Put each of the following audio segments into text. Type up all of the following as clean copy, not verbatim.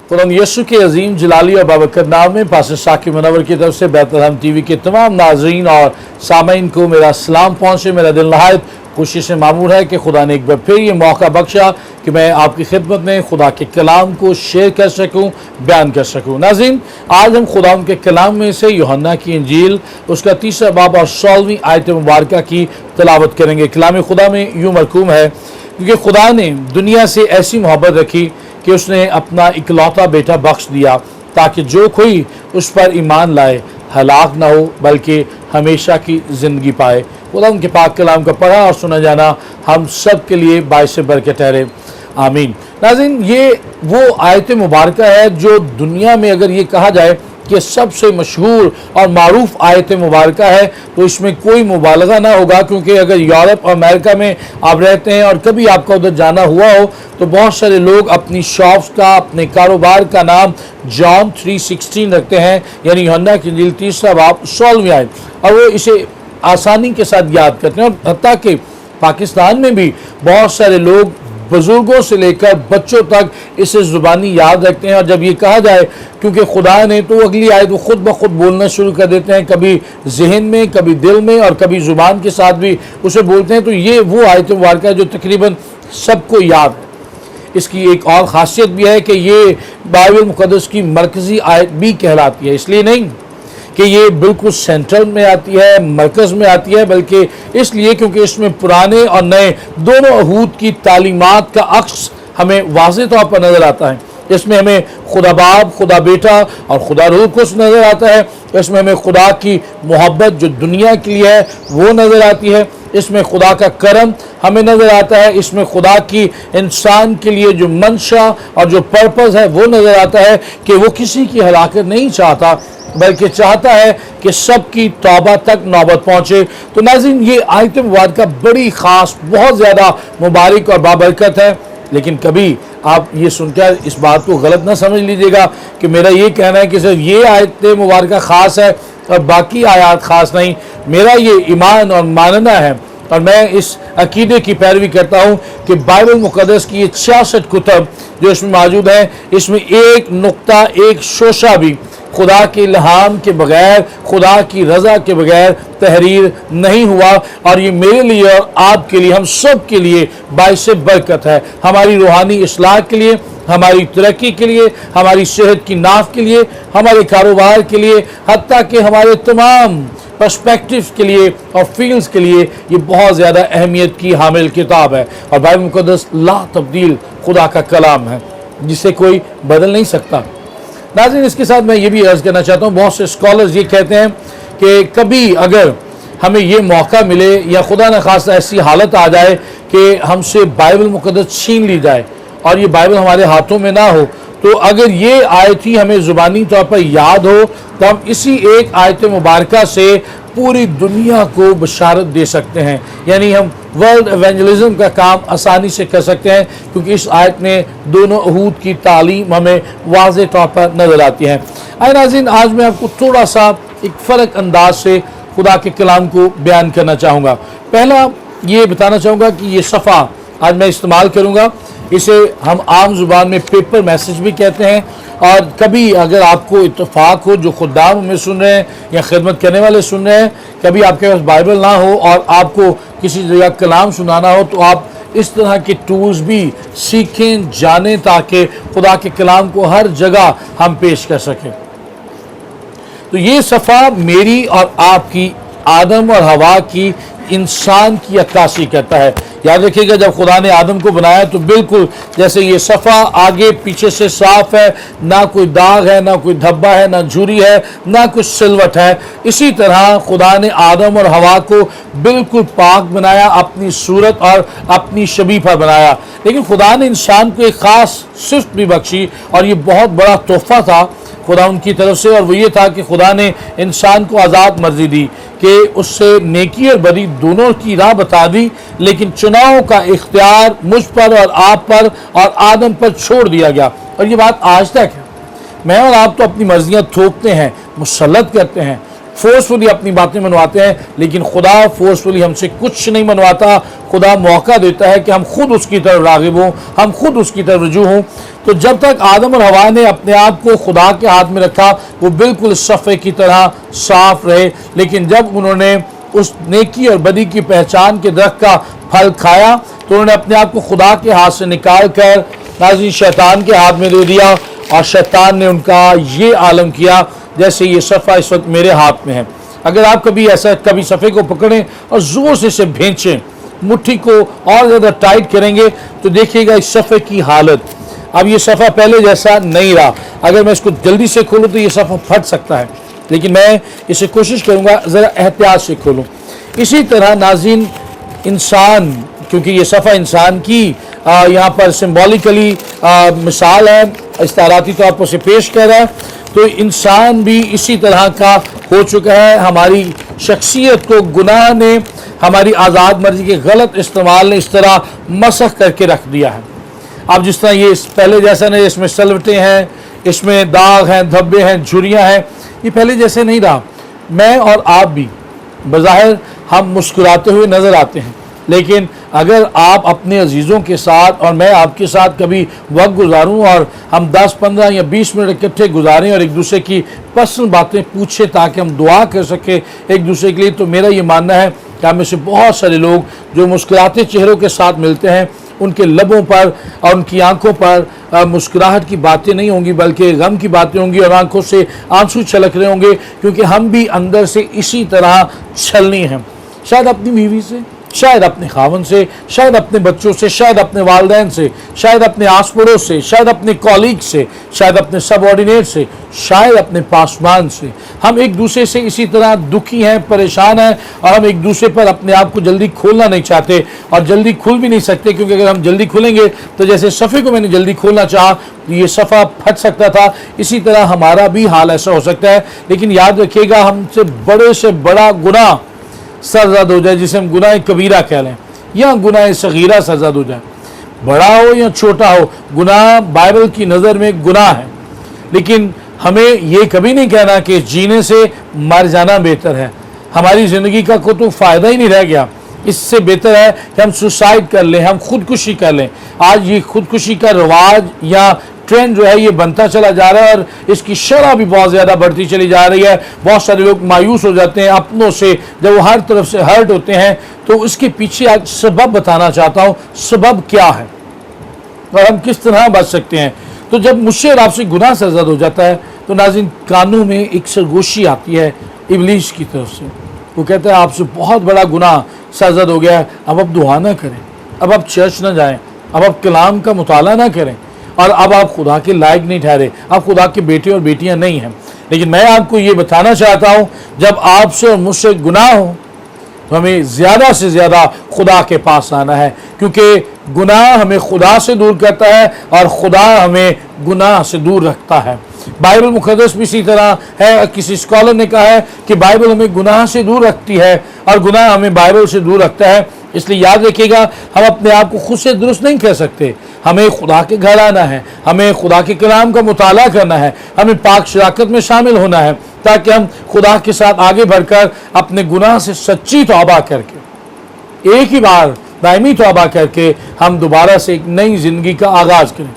खुदा यीशु के अजीम जलाली और बाबरकत नाम में पास्टर शाकिब मुनव्वर की तरफ से बैतलहम टीवी के तमाम नाजरीन और सामीन को मेरा सलाम पहुँचे। मेरा दिल नहायत खुशी से मामूर है कि खुदा ने एक बार फिर ये मौका बख्शा कि मैं आपकी खिदमत में खुदा के कलाम को शेयर कर सकूं, बयान कर सकूं। नाज़रीन, आज हम खुदा के कलाम में से यूहन्ना की इंजील उसका 3 बाब और 16वीं आयत मुबारक की तिलावत करेंगे। कलाम खुदा में यूँ मरकूम है, क्योंकि खुदा ने दुनिया से ऐसी मोहब्बत रखी कि उसने अपना इकलौता बेटा बख्श दिया ताकि जो कोई उस पर ईमान लाए हलाक ना हो बल्कि हमेशा की ज़िंदगी पाए। खुदा उनके पाक कलाम का पढ़ा और सुना जाना हम सब के लिए बाइस बरकत ठहरे, आमीन। नाज़रीन, ये वो आयत मुबारक है जो दुनिया में अगर ये कहा जाए कि सबसे मशहूर और मारूफ आयत मुबारक है तो इसमें कोई मुबालगा ना होगा, क्योंकि अगर यूरोप और अमेरिका में आप रहते हैं और कभी आपका उधर जाना हुआ हो तो बहुत सारे लोग अपनी शॉप्स का, अपने कारोबार का नाम जॉन 3:16 रखते हैं, यानी यूहन्ना की इंजील 3 बाब 16वीं आयत, और वो इसे आसानी के साथ याद करते हैं। और हत्ता कि पाकिस्तान में भी बहुत सारे लोग बुजुर्गों से लेकर बच्चों तक इसे ज़ुबानी याद रखते हैं। और जब ये कहा जाए क्योंकि खुदा ने, तो अगली आयत वो खुद ब खुद बोलना शुरू कर देते हैं, कभी जहन में, कभी दिल में और कभी ज़ुबान के साथ भी उसे बोलते हैं। तो ये वो आयत मुबारक है जो तकरीबन सबको याद है। इसकी एक और ख़ासियत भी है कि ये बाइबल मुक़द्दस की मरकज़ी आयत भी कहलाती है, इसलिए नहीं कि ये बिल्कुल सेंट्रल में आती है, मरकज़ में आती है, बल्कि इसलिए क्योंकि इसमें पुराने और नए दोनों अहूद की तालीमात का अक्स हमें वाज़ेह तौर पर नज़र आता है। इसमें हमें खुदा बाप, खुदा बेटा और खुदा रूह कुछ नज़र आता है। इसमें हमें खुदा की मोहब्बत जो दुनिया के लिए है वो नज़र आती है। इसमें खुदा का करम हमें नज़र आता है। इसमें खुदा की इंसान के लिए जो मंशा और जो पर्पज़ है वो नज़र आता है कि वो किसी की हलाकत नहीं चाहता बल्कि चाहता है कि सबकी तौबा तक नौबत पहुँचे। तो नाज़रीन, ये आयत मुबारक बड़ी ख़ास, बहुत ज़्यादा मुबारक और बाबरकत है। लेकिन कभी आप ये सुनकर इस बात को गलत ना समझ लीजिएगा कि मेरा ये कहना है कि सिर्फ ये आयत मुबारक ख़ास है और बाकी आयात ख़ास नहीं। मेरा ये ईमान और मानना है और मैं इस अकीदे की पैरवी करता हूँ कि बाइबल मुक़द्दस की ये 66 कुतब जो इसमें मौजूद हैं, इसमें एक नुक्ता, एक शोशा भी खुदा के इल्हाम के बगैर, खुदा की रज़ा के बगैर तहरीर नहीं हुआ। और ये मेरे लिए और आपके लिए, हम सब के लिए बाइस बरकत है। हमारी रूहानी इस्लाह के लिए, हमारी तरक्की के लिए, हमारी सेहत की नाफ के लिए, हमारे कारोबार के लिए, हत्ता कि हमारे तमाम पर्सपेक्टिव के लिए और फील्ड्स के लिए ये बहुत ज़्यादा अहमियत की हामिल किताब है। और बाइबल मुक़द्दस ला तब्दील खुदा का कलाम है जिसे कोई बदल नहीं सकता। नाज़रीन, इसके साथ मैं ये भी अर्ज़ करना चाहता हूँ, बहुत से स्कॉलर्स ये कहते हैं कि कभी अगर हमें ये मौका मिले या खुदा न खास्ता ऐसी हालत आ जाए कि हमसे बाइबल मुक़द्दस छीन ली जाए और ये बाइबल हमारे हाथों में ना हो, तो अगर ये आयत ही हमें ज़ुबानी तौर पर याद हो तो हम इसी एक आयत मुबारक से पूरी दुनिया को बशारत दे सकते हैं। यानी हम वर्ल्ड एवेंजलिज्म का काम आसानी से कर सकते हैं, क्योंकि इस आयत में दोनों अहूद की तालीम हमें वाज़ेह तौर पर नज़र आती है। आए नाज़रीन, आज मैं आपको थोड़ा सा एक फ़र्क अंदाज से खुदा के कलाम को बयान करना चाहूँगा। पहला ये बताना चाहूँगा कि ये सफ़ा आज मैं इस्तेमाल करूँगा, इसे हम आम ज़ुबान में पेपर मैसेज भी कहते हैं। और कभी अगर आपको इत्तेफाक हो, जो खुदाम में सुन रहे हैं या खिदमत करने वाले सुन रहे हैं, कभी आपके पास बाइबल ना हो और आपको किसी जगह कलाम सुनाना हो, तो आप इस तरह के टूल्स भी सीखें, जानें, ताकि खुदा के कलाम को हर जगह हम पेश कर सकें। तो ये सफ़ा मेरी और आपकी, आदम और हवा की, इंसान की अक्कासी करता है। याद रखिएगा, जब खुदा ने आदम को बनाया तो बिल्कुल जैसे ये सफ़ा आगे पीछे से साफ है, ना कोई दाग है, ना कोई धब्बा है, ना झुर्री है, ना कुछ सिलवट है, इसी तरह खुदा ने आदम और हवा को बिल्कुल पाक बनाया, अपनी सूरत और अपनी शबीह पर बनाया। लेकिन खुदा ने इंसान को एक ख़ास सिफ्त भी बख्शी और ये बहुत बड़ा तोहफ़ा था खुदा उनकी तरफ से, और वो ये था कि खुदा ने इंसान को आज़ाद मर्जी दी कि उससे नेकी और बदी दोनों की राह बता दी, लेकिन चुनाव का इख्तियार मुझ पर और आप पर और आदम पर छोड़ दिया गया। और ये बात आज तक है। मैं और आप तो अपनी मर्जियाँ थोपते हैं, मुसल्लत करते हैं, फोर्सफुली अपनी बातें मनवाते हैं, लेकिन खुदा फोर्सफुली हमसे कुछ नहीं मनवाता। खुदा मौका देता है कि हम खुद उसकी तरफ राग़िब हों, हम खुद उसकी तरफ रजू हों। तो जब तक आदम और हवा ने अपने आप को खुदा के हाथ में रखा, वो बिल्कुल सफ़े की तरह साफ रहे, लेकिन जब उन्होंने उस नेकी और बदी की पहचान के दरख्त का फल खाया तो उन्होंने अपने आप को खुदा के हाथ से निकाल कर नाज़रीन शैतान के हाथ में दे दिया, और शैतान ने उनका ये आलम किया जैसे ये सफ़ा इस वक्त मेरे हाथ में है। अगर आप कभी सफ़े को पकड़ें और ज़ोर से इसे भींचें, मुट्ठी को और ज़्यादा टाइट करेंगे, तो देखिएगा इस सफ़े की हालत। अब ये सफ़ा पहले जैसा नहीं रहा। अगर मैं इसको जल्दी से खोलूँ तो ये सफ़ा फट सकता है, लेकिन मैं इसे कोशिश करूँगा ज़रा एहतियात से खोलूँ। इसी तरह नाज़रीन इंसान, क्योंकि ये सफ़ा इंसान की यहाँ पर सिम्बॉलिकली मिसाल है, इस्ताराती तौर पर उसे पेश कर रहा है, तो इंसान भी इसी तरह का हो चुका है। हमारी शख्सियत को गुनाह ने, हमारी आज़ाद मर्जी के गलत इस्तेमाल ने इस तरह मसख करके रख दिया है। अब जिस तरह ये पहले जैसा नहीं, इसमें सलवटें हैं, इसमें दाग हैं, धब्बे हैं, झुर्रियाँ हैं, ये पहले जैसे नहीं रहा। मैं और आप भी बज़ाहिर हम मुस्कुराते हुए नज़र आते हैं, लेकिन अगर आप अपने अजीज़ों के साथ और मैं आपके साथ कभी वक्त गुजारूं और हम 10, 15 या 20 मिनट इकट्ठे गुजारें और एक दूसरे की पर्सनल बातें पूछें ताकि हम दुआ कर सकें एक दूसरे के लिए, तो मेरा ये मानना है कि हम में से बहुत सारे लोग जो मुस्कुराते चेहरों के साथ मिलते हैं, उनके लबों पर और उनकी आंखों पर मुस्कुराहट की बातें नहीं होंगी, बल्कि गम की बातें होंगी और आंखों से आंसू छलक रहे होंगे, क्योंकि हम भी अंदर से इसी तरह छलनी हैं। शायद अपनी बीवी से, शायद अपने खावन से, शायद अपने बच्चों से, शायद अपने वालिदैन से, शायद अपने आस पड़ोस से, शायद अपने कॉलीग से, शायद अपने सबऑर्डिनेट से, शायद अपने पासवान से। हम एक दूसरे से इसी तरह दुखी हैं, परेशान हैं, और हम एक दूसरे पर अपने आप को जल्दी खोलना नहीं चाहते और जल्दी खुल भी नहीं सकते, क्योंकि अगर हम जल्दी खुलेंगे तो जैसे सफ़े को मैंने जल्दी खोलना चाहा तो ये सफ़ा फट सकता था, इसी तरह हमारा भी हाल ऐसा हो सकता है। लेकिन याद रखिएगा, हमसे बड़े से बड़ा गुनाह सरज़द हो जाए, जिसे हम गुनाह कबीरा कह लें, या गुनाह सगीरा सरज़द हो जाए, बड़ा हो या छोटा हो, गुनाह बाइबल की नज़र में गुनाह है। लेकिन हमें ये कभी नहीं कहना कि जीने से मर जाना बेहतर है। हमारी ज़िंदगी का कोई तो फ़ायदा ही नहीं रह गया। इससे बेहतर है कि हम सुसाइड कर लें, हम खुदकुशी कर लें। आज ये खुदकुशी का रवाज या ट्रेंड जो है ये बनता चला जा रहा है, और इसकी शरह भी बहुत ज़्यादा बढ़ती चली जा रही है। बहुत सारे लोग मायूस हो जाते हैं अपनों से, जब वो हर तरफ से हर्ट होते हैं। तो इसके पीछे आज सबब बताना चाहता हूँ, सबब क्या है और हम किस तरह बच सकते हैं। तो जब मुझसे और आपसे गुनाह सरज़द हो जाता है तो नाज़रीन कानों में एक सरगोशी आती है इब्लीस की तरफ से। वो कहता है आपसे बहुत बड़ा गुनाह सरज़द हो गया है, अब आप दुआ ना करें, अब आप चर्च ना जाएं, अब आप कलाम का मुताला ना करें, और अब आप खुदा के लायक नहीं ठहरे, आप खुदा के बेटे और बेटियां नहीं हैं। लेकिन मैं आपको ये बताना चाहता हूँ, जब आपसे और मुझसे गुनाह हो तो हमें ज़्यादा से ज़्यादा खुदा के पास आना है, क्योंकि गुनाह हमें खुदा से दूर करता है और खुदा हमें गुनाह से दूर रखता है। बाइबल मुक़द्दस भी इसी तरह है। किसी स्कॉलर ने कहा है कि बाइबल हमें गुनाह से दूर रखती है और गुनाह हमें बाइबल से दूर रखता है। इसलिए याद रखिएगा, हम अपने आप को खुद से दुरुस्त नहीं कर सकते। हमें खुदा के घर आना है, हमें खुदा के कलाम का मुताला करना है, हमें पाक शराकत में शामिल होना है, ताकि हम खुदा के साथ आगे बढ़कर अपने गुनाह से सच्ची तौबा करके, एक ही बार दायमी तौबा करके, हम दोबारा से एक नई ज़िंदगी का आगाज़ करें।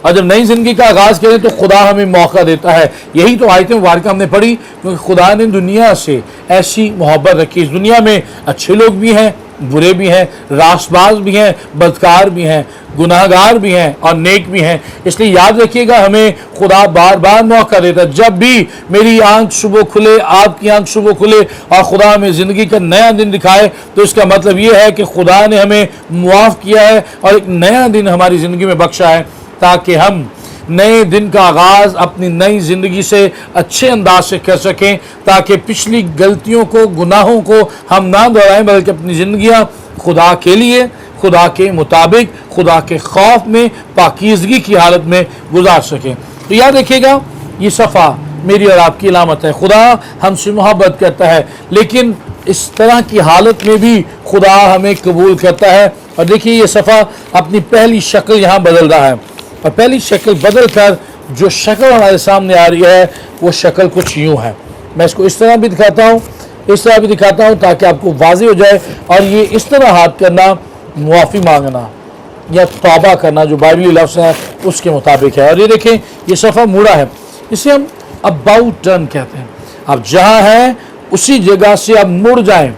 और जब नई ज़िंदगी का आगाज़ करें तो खुदा हमें मौका देता है। यही तो आयतें मुबारक हमने पढ़ी, क्योंकि खुदा ने दुनिया से ऐसी मोहब्बत रखी। इस दुनिया में अच्छे लोग भी हैं, बुरे भी हैं, रासबाज भी हैं, बदकार भी हैं, गुनाहगार भी हैं और नेक भी हैं। इसलिए याद रखिएगा, हमें खुदा बार बार मौका देता है। जब भी मेरी आंख सुबह खुले, आपकी आंख सुबह खुले और खुदा हमें ज़िंदगी का नया दिन दिखाए, तो इसका मतलब ये है कि खुदा ने हमें मुआफ़ किया है और एक नया दिन हमारी ज़िंदगी में बख्शा है, ताकि हम नए दिन का आगाज़ अपनी नई ज़िंदगी से अच्छे अंदाज से कर सकें, ताकि पिछली गलतियों को, गुनाहों को हम ना दोहराएं, बल्कि अपनी ज़िंदगियाँ खुदा के लिए, खुदा के मुताबिक, खुदा के खौफ में, पाकीज़गी की हालत में गुजार सकें। तो याद रखिएगा, ये सफ़ा मेरी और आपकी अलामत है। खुदा हमसे मोहब्बत करता है, लेकिन इस तरह की हालत में भी खुदा हमें कबूल करता है। और देखिए, ये सफ़ा अपनी पहली शक्ल यहाँ बदल रहा है, और पहली शक्ल बदल कर जो शक्ल हमारे सामने आ रही है वो शक्ल कुछ यूँ है। मैं इसको इस तरह भी दिखाता हूँ, इस तरह भी दिखाता हूँ ताकि आपको वाज़ेह हो जाए। और ये इस तरह हाथ करना मुआफ़ी मांगना या तौबा करना जो बाइबली लफ्ज़ है उसके मुताबिक है। और ये देखें ये सफ़ा मुड़ा है, इसे हम अबाउट टर्न कहते हैं। आप जहाँ हैं उसी जगह से आप मुड़ जाएं।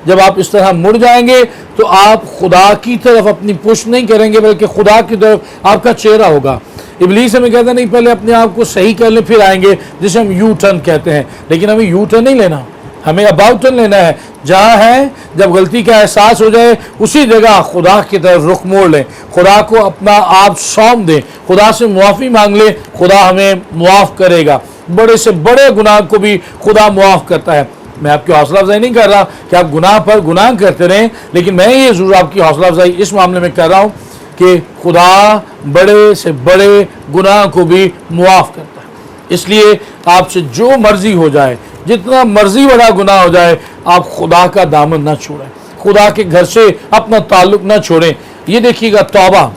जब आप इस तरह मुड़ जाएंगे तो आप खुदा की तरफ अपनी पुश नहीं करेंगे बल्कि खुदा की तरफ आपका चेहरा होगा। इब्लीस हमें कहता नहीं पहले अपने आप को सही कर ले फिर आएंगे, जिसे हम यू टर्न कहते हैं। लेकिन हमें यू टर्न नहीं लेना, हमें अबाउट टर्न लेना है। जहाँ है जब गलती का एहसास हो जाए उसी जगह खुदा की तरफ रुख मोड़ लें, खुदा को अपना आप सौंप दें, खुदा से मुआफ़ी मांग ले, खुदा हमें मुआफ़ करेगा। बड़े से बड़े गुनाह को भी खुदा मुआफ़ करता है। मैं आपकी हौसला अफजाई नहीं कर रहा कि आप गुनाह पर गुनाह करते रहें, लेकिन मैं ये ज़रूर आपकी हौसला अफजाई इस मामले में कर रहा हूँ कि खुदा बड़े से बड़े गुनाह को भी मुआफ़ करता है। इसलिए आपसे जो मर्ज़ी हो जाए, जितना मर्ज़ी बड़ा गुनाह हो जाए, आप खुदा का दामन ना छोड़ें, खुदा के घर से अपना ताल्लुक़ ना छोड़ें। ये देखिएगा तौबा,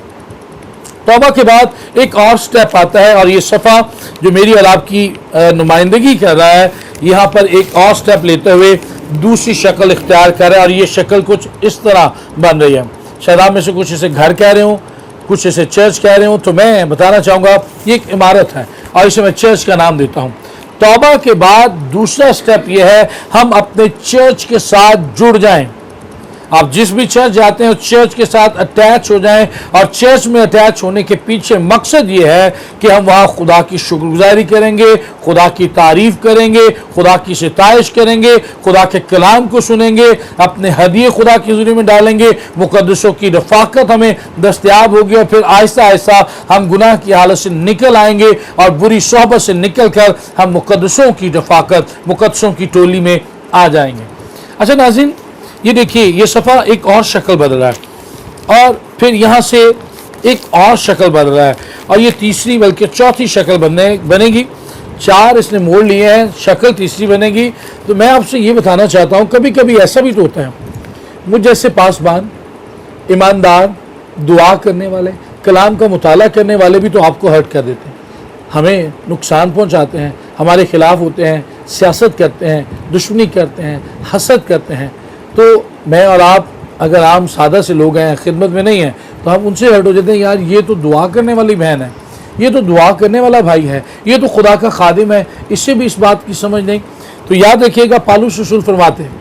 तौबा के बाद एक और स्टेप आता है। और ये सफ़ा जो मेरी और आपकी नुमाइंदगी कर रहा है, यहाँ पर एक और स्टेप लेते हुए दूसरी शक्ल इख्तियार कर रहा है। और ये शक्ल कुछ इस तरह बन रही है। शायद आप में से कुछ इसे घर कह रहे हो, कुछ इसे चर्च कह रहे हो, तो मैं बताना चाहूँगा ये एक इमारत है और इसे मैं चर्च का नाम देता हूँ। तौबा के बाद दूसरा स्टेप ये है हम अपने चर्च के साथ जुड़ जाएं। आप जिस भी चर्च जाते हैं उस चर्च के साथ अटैच हो जाएं। और चर्च में अटैच होने के पीछे मकसद ये है कि हम वहाँ खुदा की शुक्रगुजारी करेंगे, खुदा की तारीफ़ करेंगे, खुदा की सिताइश करेंगे, खुदा के कलाम को सुनेंगे, अपने हदिये खुदा की ज़िंदगी में डालेंगे, मुक़द्दसों की रफ़ाकत हमें दस्तयाब होगी। और फिर आहिस्ता आहिस्ता हम गुनाह की हालत से निकल आएंगे और बुरी सोहबत से निकल कर हम मुक़द्दसों की रफ़ाकत, मुक़द्दसों की टोली में आ जाएंगे। अच्छा नाज़रीन, ये देखिए ये सफ़ा एक और शक्ल बदल रहा है और फिर यहाँ से एक और शक्ल बदल रहा है और ये तीसरी बल्कि चौथी शक्ल बनेगी। चार इसने मोड़ लिए हैं, शक्ल तीसरी बनेगी। तो मैं आपसे ये बताना चाहता हूँ कभी कभी ऐसा भी तो होता है, मुझ जैसे पासबान, ईमानदार, दुआ करने वाले, कलाम का मुताला करने वाले भी तो आपको हर्ट कर देते हैं, हमें नुकसान पहुँचाते हैं, हमारे ख़िलाफ़ होते हैं, सियासत करते हैं, दुश्मनी करते हैं, हसद करते हैं। तो मैं और आप अगर आम सादा से लोग हैं, खिदमत में नहीं हैं, तो हम उनसे हट हो जाते हैं, यार ये तो दुआ करने वाली बहन है, ये तो दुआ करने वाला भाई है, ये तो खुदा का खादिम है, इससे भी इस बात की समझ नहीं। तो याद रखिएगा पालूस रसूल फरमाते हैं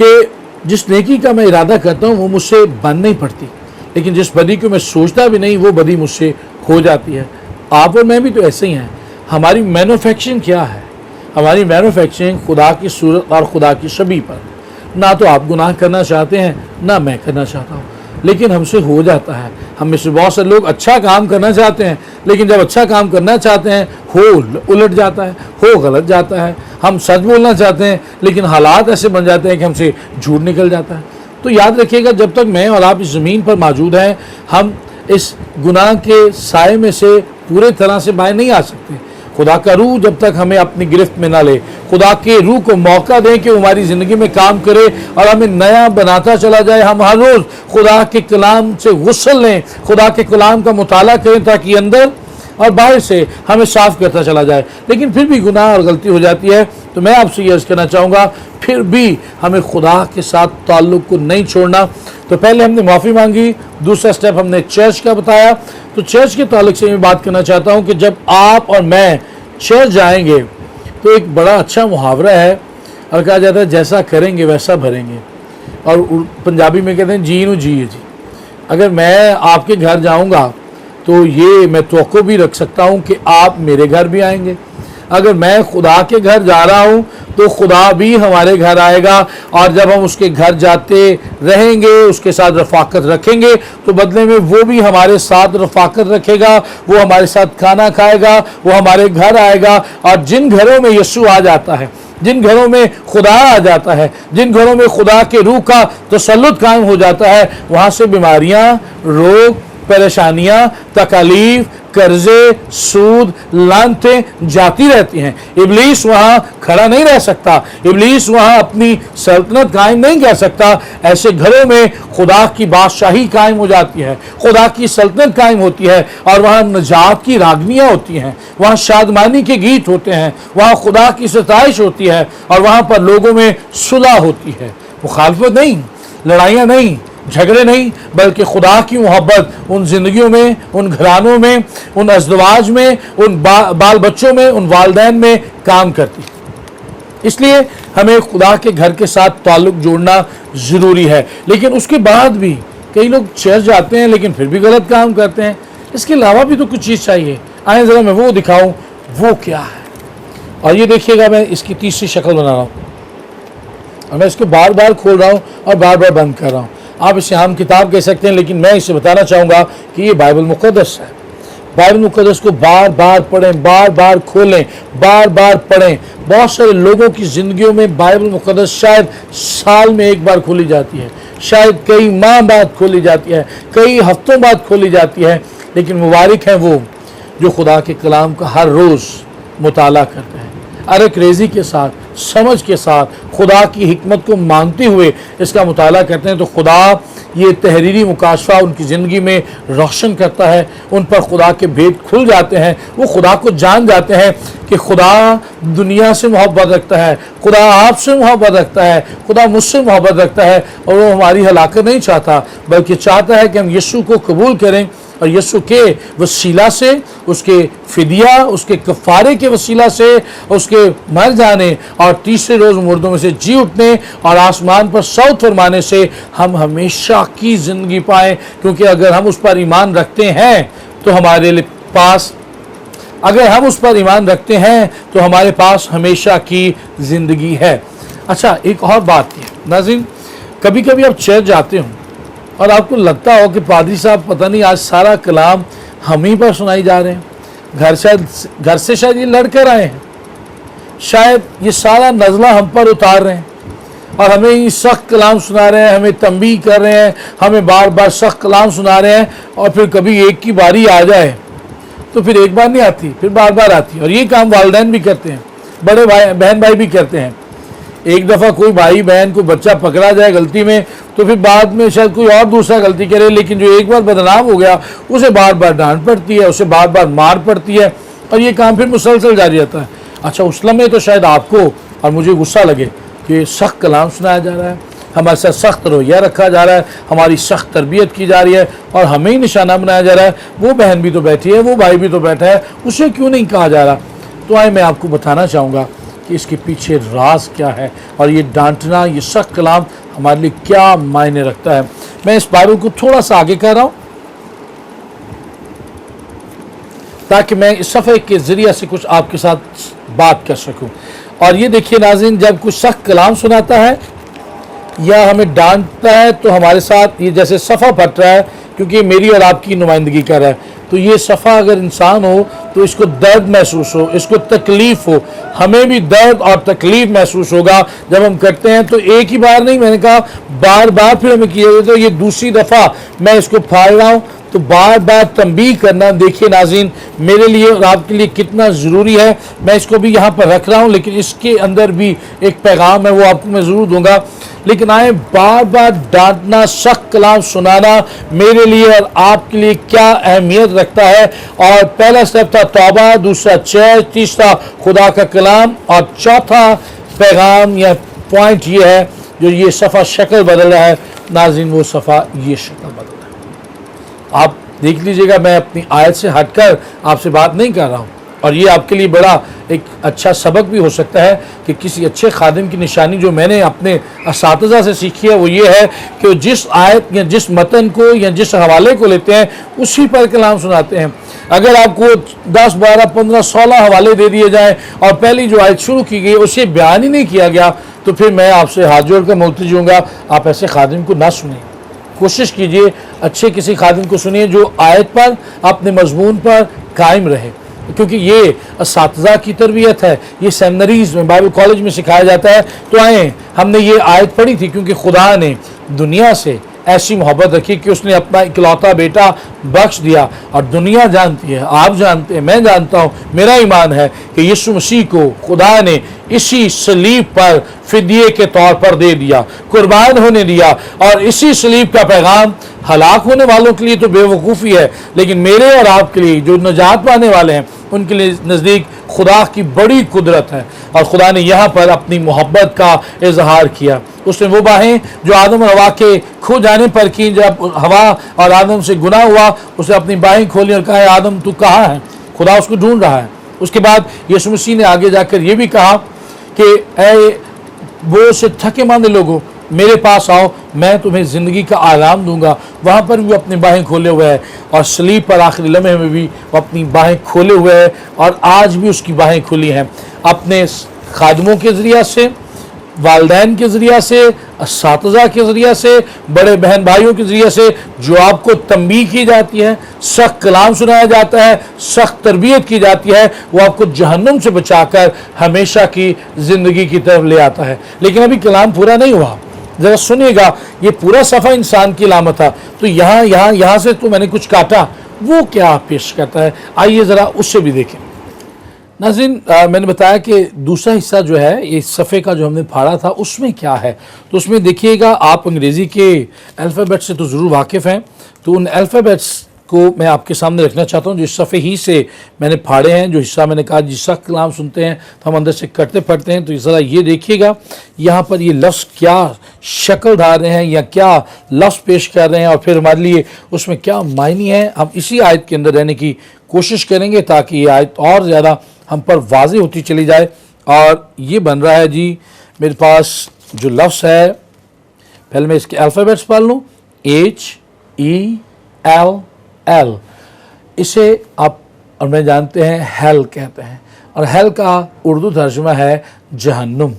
कि जिस नेकी का मैं इरादा करता हूँ वो मुझसे बन नहीं पड़ती, लेकिन जिस बदी को मैं सोचता भी नहीं वो बदी मुझसे हो जाती है। आप और मैं भी तो ऐसे ही हैं। हमारी मैन्युफैक्चरिंग क्या है? हमारी मैन्युफैक्चरिंग खुदा की सूरत और खुदा की शबीह पर। ना तो आप गुनाह करना चाहते हैं ना मैं करना चाहता हूँ, लेकिन हमसे हो जाता है। हम में से बहुत से लोग अच्छा काम करना चाहते हैं, लेकिन जब अच्छा काम करना चाहते हैं हो उलट जाता है, हो गलत जाता है। हम सच बोलना चाहते हैं लेकिन हालात ऐसे बन जाते हैं कि हमसे झूठ निकल जाता है। तो याद रखिएगा जब तक मैं और आप इस ज़मीन पर मौजूद हैं हम इस गुनाह के साए में से पूरे तरह से बाहर नहीं आ सकते। खुदा का रूह जब तक हमें अपनी गिरफ्त में ना ले, खुदा के रूह को मौका दें कि हमारी ज़िंदगी में काम करे और हमें नया बनाता चला जाए। हम हर रोज़ खुदा के कलाम से गुस्ल लें, खुदा के कलाम का मुताला करें ताकि अंदर और बाहर से हमें साफ़ करता चला जाए। लेकिन फिर भी गुनाह और गलती हो जाती है, तो मैं आपसे ये अर्ज़ करना चाहूँगा फिर भी हमें खुदा के साथ ताल्लुक़ को नहीं छोड़ना। तो पहले हमने माफ़ी मांगी, दूसरा स्टेप हमने चर्च का बताया। तो चर्च के ताल्लुक़ से मैं बात करना चाहता हूँ कि जब आप और मैं चर्च जाएंगे तो एक बड़ा अच्छा मुहावरा है और कहा जाता है जैसा करेंगे वैसा भरेंगे, और पंजाबी में कहते हैं जी नु जी जी। अगर मैं आपके घर जाऊँगा तो ये मैं तवक्को भी रख सकता हूँ कि आप मेरे घर भी आएंगे। अगर मैं खुदा के घर जा रहा हूँ तो खुदा भी हमारे घर आएगा, और जब हम उसके घर जाते रहेंगे, उसके साथ रफ़ाकत रखेंगे, तो बदले में वो भी हमारे साथ रफ़ाकत रखेगा, वो हमारे साथ खाना खाएगा, वो हमारे घर आएगा। और जिन घरों में यीशु आ जाता है, जिन घरों में खुदा आ जाता है, जिन घरों में खुदा के रूह का तसल्लुत कायम हो जाता है, वहाँ से बीमारियाँ, रोग, परेशानियां, तकलीफ, कर्जे, सूद, लानतें जाती रहती हैं। इब्लीस वहां खड़ा नहीं रह सकता, इब्लीस वहां अपनी सल्तनत कायम नहीं कर सकता। ऐसे घरों में खुदा की बादशाही कायम हो जाती है, खुदा की सल्तनत कायम होती है और वहां नजात की रागनियां होती हैं, वहां शादमानी के गीत होते हैं, वहां खुदा की सताइश होती है और वहां पर लोगों में सुलह होती है। मुखालफत नहीं, लड़ाइयाँ नहीं, झगड़े नहीं, बल्कि खुदा की मोहब्बत उन जिंदगियों में, उन घरानों में, उन अज़दवाज में, उन बाल बच्चों में, उन वालिदैन में काम करती है। इसलिए हमें खुदा के घर के साथ ताल्लुक़ जोड़ना ज़रूरी है। लेकिन उसके बाद भी कई लोग चर्च जाते हैं लेकिन फिर भी गलत काम करते हैं। इसके अलावा भी तो कुछ चीज़ चाहिए। आए ज़रा मैं वो दिखाऊं, वो क्या है। और ये देखिएगा, मैं इसकी तीसरी शक्ल बना रहा हूँ और मैं इसको बार बार खोल रहा हूँ और बार बार बंद कर रहा हूँ। आप इसे आम किताब कह सकते हैं, लेकिन मैं इसे बताना चाहूँगा कि ये बाइबल मुक़द्दस है। बाइबल मुक़द्दस को बार बार पढ़ें, बार बार खोलें, बार बार पढ़ें। बहुत सारे लोगों की ज़िंदगियों में बाइबल मुक़द्दस शायद साल में एक बार खोली जाती है, शायद कई माह बाद खोली जाती है, कई हफ्तों बाद खोली जाती है। लेकिन मुबारक हैं वो जो खुदा के कलाम का हर रोज़ मुताला करते हैं, अरक रेज़ी के साथ, समझ के साथ, खुदा की हिकमत को मानते हुए इसका मुताला करते हैं। तो खुदा ये तहरीरी मुकाशफा उनकी ज़िंदगी में रोशन करता है, उन पर खुदा के भेद खुल जाते हैं। वो खुदा को जान जाते हैं कि खुदा दुनिया से मोहब्बत रखता है, खुदा आपसे मोहब्बत रखता है, खुदा मुझसे मोहब्बत रखता है और वो हमारी हलाकत नहीं चाहता, बल्कि चाहता है कि हम यीशु को कबूल करें और यीशु के वसीला से, उसके फिदिया, उसके कफ़ारे के वसीला से, उसके मर जाने और तीसरे रोज़ मुर्दों में से जी उठने और आसमान पर सौत फरमाने से हम हमेशा की ज़िंदगी पाएँ। क्योंकि अगर हम उस पर ईमान रखते हैं तो हमारे पास तो हमारे पास हमेशा की ज़िंदगी है। अच्छा, एक और बात है नाज़रीन, कभी कभी आप चर्च जाते हो और आपको लगता हो कि पादरी साहब पता नहीं आज सारा कलाम हम ही पर सुनाई जा रहे हैं, घर से शायद ये लड़ कर आए हैं, शायद ये सारा नज़ला हम पर उतार रहे हैं और हमें ये सख्त कलाम सुना रहे हैं, हमें तंबीह कर रहे हैं, हमें बार बार सख्त कलाम सुना रहे हैं। और फिर कभी एक की बारी आ जाए तो फिर एक बार नहीं आती, फिर बार बार आती है। और ये काम वालिदैन भी करते हैं, बड़े बहन भाई भी करते हैं। एक दफ़ा कोई भाई बहन को बच्चा पकड़ा जाए गलती में तो फिर बाद में शायद कोई और दूसरा गलती करे, लेकिन जो एक बार बदनाम हो गया उसे बार बार डांट पड़ती है, उसे बार बार मार पड़ती है और ये काम फिर मुसलसल जारी रहता है। अच्छा, उस लम्हे तो शायद आपको और मुझे गुस्सा लगे कि सख्त कलाम सुनाया जा रहा है, हमारे साथ सख्त रवैया रखा जा रहा है, हमारी सख्त तरबियत की जा रही है और हमें ही निशाना बनाया जा रहा है। वो बहन भी तो बैठी है, वो भाई भी तो बैठा है, उसे क्यों नहीं कहा जा रहा। तो आए मैं आपको बताना चाहूँगा कि इसके पीछे राज क्या है और ये डांटना, ये सख्त कलाम हमारे लिए क्या मायने रखता है। मैं इस बाइबल को थोड़ा सा आगे कर रहा हूँ ताकि मैं इस सफ़े के ज़रिए से कुछ आपके साथ बात कर सकूँ। और ये देखिए नाज़रीन, जब कुछ सख्त कलाम सुनाता है या हमें डांटता है तो हमारे साथ ये जैसे सफ़ा फट रहा है, क्योंकि मेरी और आपकी नुमाइंदगी कर रहा है। तो ये सफ़ा अगर इंसान हो तो इसको दर्द महसूस हो, इसको तकलीफ़ हो, हमें भी दर्द और तकलीफ़ महसूस होगा जब हम करते हैं। तो एक ही बार नहीं, मैंने कहा बार बार फिर हमें किया। तो ये दूसरी दफ़ा मैं इसको फाड़ रहा हूँ, तो बार बार तंबीह करना देखिए नाज़रीन मेरे लिए और आपके लिए कितना ज़रूरी है। मैं इसको भी यहाँ पर रख रहा हूँ, लेकिन इसके अंदर भी एक पैगाम है, वो आपको मैं ज़रूर दूँगा। लेकिन आए बार बार डांटना, सख्त कलाम सुनाना मेरे लिए और आपके लिए क्या अहमियत रखता है। और पहला स्टेप था तौबा, दूसरा चर्च, तीसरा खुदा का कलाम और चौथा पैगाम या पॉइंट ये है जो ये सफ़ा शक्ल बदल रहा है नाज़रीन, वो सफ़ा ये शक्ल बदल रहा है। आप देख लीजिएगा, मैं अपनी आयत से हटकर आपसे बात नहीं कर रहा हूँ और ये आपके लिए बड़ा एक अच्छा सबक भी हो सकता है कि किसी अच्छे खादिम की निशानी जो मैंने अपने असातिज़ा से सीखी है वो ये है कि जिस आयत या जिस मतन को या जिस हवाले को लेते हैं उसी पर कलाम सुनाते हैं। अगर आपको 10, 12, 15, 16 हवाले दे दिए जाएं और पहली जो आयत शुरू की गई उसे बयान ही नहीं किया गया तो फिर मैं आपसे हाथ जोड़कर मुल्तजी हूँगा, आप ऐसे खादिम को ना सुनें। कोशिश कीजिए अच्छे किसी खादिम को सुनिए जो आयत पर, अपने मजमून पर कायम रहे, क्योंकि ये असातिज़ा की तरबियत है, ये सेमिनरीज़ में, बाइबल कॉलेज में सिखाया जाता है। तो आए, हमने ये आयत पढ़ी थी क्योंकि खुदा ने दुनिया से ऐसी मोहब्बत रखी कि उसने अपना इकलौता बेटा बख्श दिया। और दुनिया जानती है, आप जानते हैं, मैं जानता हूँ, मेरा ईमान है कि यीशु मसीह को खुदा ने इसी सलीब पर फिदिये के तौर पर दे दिया, कुर्बान होने दिया। और इसी सलीब का पैगाम हलाक होने वालों के लिए तो बेवकूफ़ी है, लेकिन मेरे और आपके लिए जो नजात पाने वाले हैं उनके लिए नज़दीक खुदा की बड़ी कुदरत है। और खुदा ने यहाँ पर अपनी मोहब्बत का इजहार किया। उसने वो बाहें जो आदम और हवा के खो जाने पर की, जब हवा और आदम से गुनाह हुआ, उसने अपनी बाहें खोली और कहा, आदम तू कहाँ है? खुदा उसको ढूंढ रहा है। उसके बाद यीशु मसीह ने आगे जाकर ये भी कहा कि ऐ बोझ से थके मांदे लोगों, मेरे पास आओ, मैं तुम्हें ज़िंदगी का आराम दूंगा। वहाँ पर भी अपनी बाहें खोले हुए है, और सलीब पर आखिरी लम्हे में भी वो अपनी बाहें खोले हुए है, और आज भी उसकी बाहें खुली हैं। अपने खादमों के ज़रिया से, वालदैन के ज़रिया से, असातिज़ा के ज़रिया से, बड़े बहन भाइयों के ज़रिए से जो आपको तंबीह की जाती है, सख्त कलाम सुनाया जाता है, सख्त तरबियत की जाती है, वो आपको जहन्नुम से बचाकर हमेशा की ज़िंदगी की तरफ ले आता है। लेकिन अभी कलाम पूरा नहीं हुआ, ज़रा सुनिएगा, ये पूरा सफ़ा इंसान की अलामत था। तो यहाँ से तो मैंने कुछ काटा, वो क्या पेश करता है, आइए ज़रा उससे भी देखें। नाज़रीन, मैंने बताया कि दूसरा हिस्सा जो है ये सफ़े का जो हमने फाड़ा था, उसमें क्या है, तो उसमें देखिएगा, आप अंग्रेज़ी के अल्फ़ाबेट से तो ज़रूर वाकिफ़ हैं, तो उन अल्फ़ाबेट्स को मैं आपके सामने रखना चाहता हूँ जो सफ़े ही से मैंने फाड़े हैं। जो हिस्सा मैंने कहा जिस सख्त कलाम सुनते हैं तो हम अंदर से करते पढ़ते हैं, तो ज़रा ये देखिएगा यहाँ पर ये लफ्ज़ क्या शक्ल धार रहे हैं या क्या लफ्ज़ पेश कर रहे हैं, और फिर हमारे लिए उसमें क्या मायने हैं। हम इसी आयत के अंदर रहने की कोशिश करेंगे ताकि ये आयत और ज़्यादा हम पर वाज़ेह होती चली जाए। और ये बन रहा है जी, मेरे पास जो लफ्ज़ है, पहले मैं इसके अल्फ़ाबेट्स पढ़ लूँ, HEL, इसे आप और मैं जानते हैं हेल कहते हैं, और हेल का उर्दू तर्जुमा है जहन्नुम।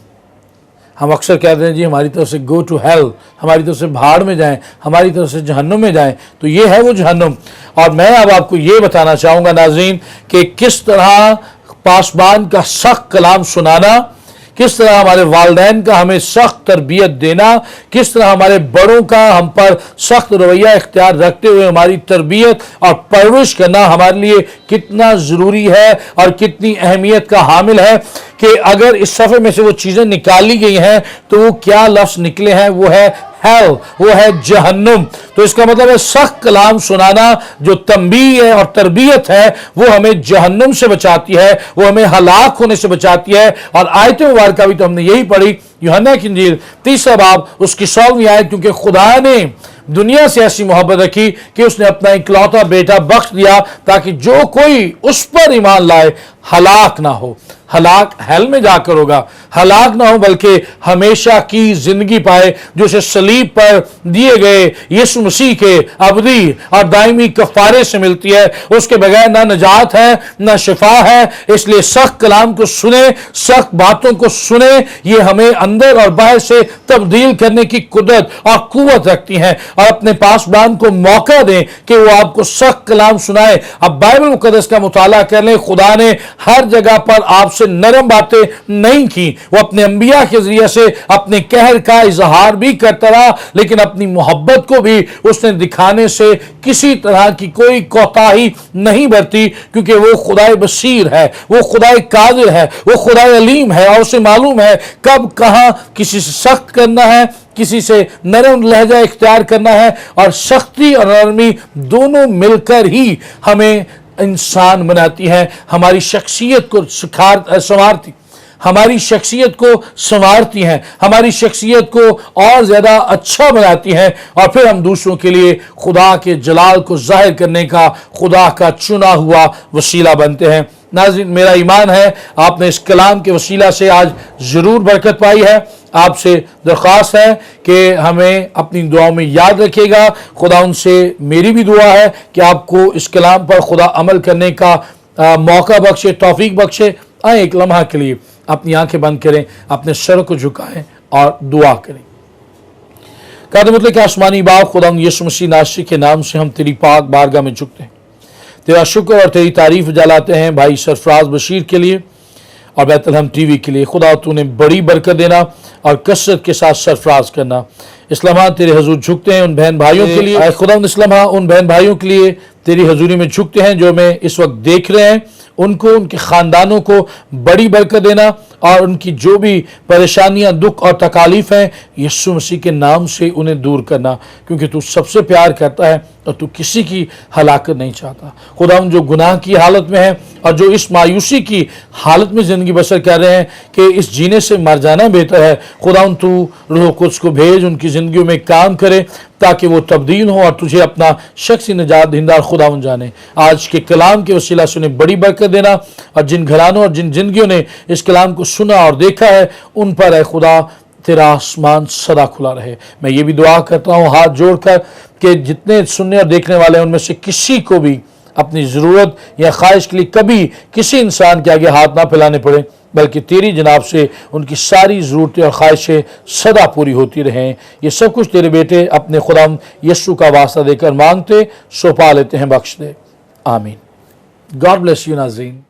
हम अक्सर कहते हैं जी हमारी तरफ से गो टू हेल, हमारी तरफ से भाड़ में जाएं, हमारी तरफ से जहन्नुम में जाएं, तो ये है वो जहन्नुम। और मैं अब आपको ये बताना चाहूँगा नाज़रीन कि किस तरह पासबान का सख्त कलाम सुनाना, किस तरह हमारे वालदैन का हमें सख्त तरबियत देना, किस तरह हमारे बड़ों का हम पर सख्त रवैया इख्तियार रखते हुए हमारी तरबियत और परवरिश करना हमारे लिए कितना ज़रूरी है और कितनी अहमियत का हामिल है, कि अगर इस सफ़े में से वो चीज़ें निकाली गई हैं तो वो क्या लफ्ज़ निकले हैं, वो है हेल, वो है जहन्नुम। तो इसका मतलब है सख्त कलाम सुनाना जो तंबीह है और तरबियत है, वो हमें जहन्नुम से बचाती है, वो हमें हलाक होने से बचाती है। और आयत मुबारका भी तो हमने यही पढ़ी, यूहन्ना की इंजील 3 बाब उसकी 16वीं आयत, क्योंकि खुदा ने दुनिया से ऐसी मोहब्बत रखी कि उसने अपना इकलौता बेटा बख्श दिया ताकि जो कोई उस पर ईमान लाए हलाक ना हो। हलाक हेल में जाकर होगा, हलाक ना हो बल्कि हमेशा की जिंदगी पाए, जो उसे सलीब पर दिए गए यीशु मसीह के अबदी और दायमी कफारे से मिलती है। उसके बगैर ना नजात है ना शिफा है। इसलिए सख्त कलाम को सुने, सख्त बातों को सुने, ये हमें अंदर और बाहर से तब्दील करने की कुदरत और कुव्वत रखती हैं। और अपने पासबान को मौका दें कि वो आपको सख्त कलाम सुनाए। अब बाइबल मुकद्दस का मुताला कर लें, खुदा ने हर जगह पर आपसे नरम बातें नहीं की, वो अपने अंबिया के जरिए से अपने कहर का इजहार भी करता रहा, लेकिन अपनी मोहब्बत को भी उसने दिखाने से किसी तरह की कोई कोताही नहीं बरती, क्योंकि वो खुदाए बसीर है, वो खुदाए कादिर है, वो खुदाए अलीम है, और उसे मालूम है कब कहां किसी से सख्त करना है, किसी से नरम लहजा इख्तियार करना है। और सख्ती और नरमी दोनों मिलकर ही हमें इंसान बनाती है, हमारी शख्सियत को संवारती, हमारी शख्सियत को संवारती हैं, हमारी शख्सियत को और ज़्यादा अच्छा बनाती हैं, और फिर हम दूसरों के लिए खुदा के जलाल को जाहिर करने का खुदा का चुना हुआ वसीला बनते हैं। नाज़रीन, मेरा ईमान है आपने इस कलाम के वसीला से आज ज़रूर बरकत पाई है। आपसे दरख्वास्त है कि हमें अपनी दुआओं में याद रखिएगा। खुदा उनसे मेरी भी दुआ है कि आपको इस कलाम पर खुदा अमल करने का मौका बख्शे, तौफीक बख्शे। आए एक लम्हा के लिए अपनी आंखें बंद करें, अपने सर को झुकाएं और दुआ करें। कहते मतलब कि आसमानी बाप खुदा यीशु मसीह नासरी के नाम से हम तेरी पाक बारगाह में झुकते हैं, तेरा शुक्र और तेरी तारीफ जलाते हैं भाई सरफराज बशीर के लिए और बैतलहम टीवी के लिए। खुदा तूने बड़ी बरकत देना, और कसरत के साथ सरफराज करना। इस्लामा तेरे हजूर झुकते हैं उन बहन भाइयों के लिए, ऐ खुदा इस्लामा उन बहन भाइयों के लिए तेरी हजूरी में झुकते हैं जो हमें इस वक्त देख रहे हैं, उनको उनके ख़ानदानों को बड़ी बरकत देना और उनकी जो भी परेशानियां दुख और तकालीफ हैं यीशु मसीह के नाम से उन्हें दूर करना, क्योंकि तू सबसे प्यार करता है और तू किसी की हलाकत नहीं चाहता। खुदा उन जो गुनाह की हालत में हैं और जो इस मायूसी की हालत में ज़िंदगी बसर कर रहे हैं कि इस जीने से मर जाना बेहतर है, खुदा उन तू रूह कुद्स को भेज, उनकी ज़िंदगियों में काम करे ताकि वो तब्दील हो और तुझे अपना शख्सी निजात दहिंदार खुदावन जाने। आज के कलाम के वसीला से उन्हें बड़ी बरकत देना और जिन घरानों और जिन जिंदगियों ने इस कलाम को सुना और देखा है उन पर है खुदा तेरा आसमान सदा खुला रहे। मैं ये भी दुआ करता हूँ हाथ जोड़कर कि जितने सुनने और देखने वाले हैं उनमें से किसी को भी अपनी ज़रूरत या ख्वाहिश के लिए कभी किसी इंसान के आगे हाथ ना फैलाने पड़े, बल्कि तेरी जनाब से उनकी सारी ज़रूरतें और ख्वाहिशें सदा पूरी होती रहें। ये सब कुछ तेरे बेटे अपने खुदाम यस्सु का वास्ता देकर मांगते सो पा लेते हैं, बख्श दे, आमीन। गॉड ब्लेस यू नाज़रीन।